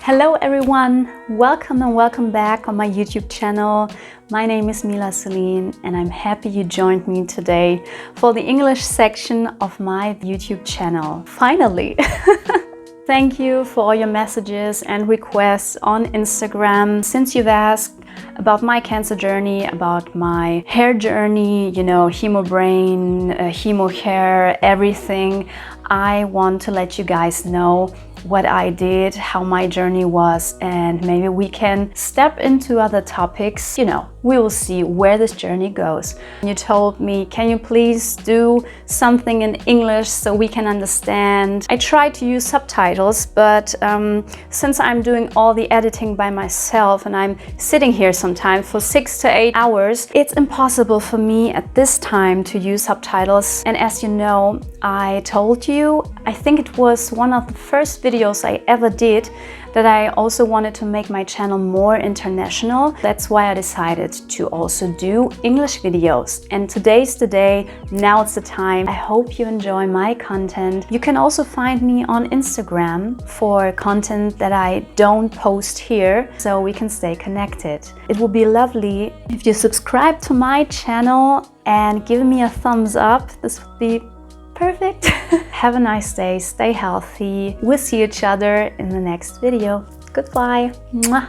Hello everyone, welcome and welcome back on my YouTube channel. My name is Mila Sulin and I'm happy you joined me today for the English section of my YouTube channel. Finally! Thank you for all your messages and requests on Instagram. Since you've asked about my cancer journey, about my hair journey, you know, hemo brain, hemo hair, everything, I want to let you guys know what I did, how my journey was, and maybe we can step into other topics. You know, we will see where this journey goes. You told me, can you please do something in English so we can understand? I tried to use subtitles, but since I'm doing all the editing by myself and I'm sitting here sometimes for 6 to 8 hours, it's impossible for me at this time to use subtitles. And as you know, I told you, I think it was one of the first videos I ever did, that I also wanted to make my channel more international. That's why I decided to also do English videos. And today's the day, now it's the time. I hope you enjoy my content. You can also find me on Instagram for content that I don't post here, so we can stay connected. It would be lovely if you subscribe to my channel and give me a thumbs up. This would be perfect. Have a nice day, stay healthy. We'll see each other in the next video. Goodbye. Mwah.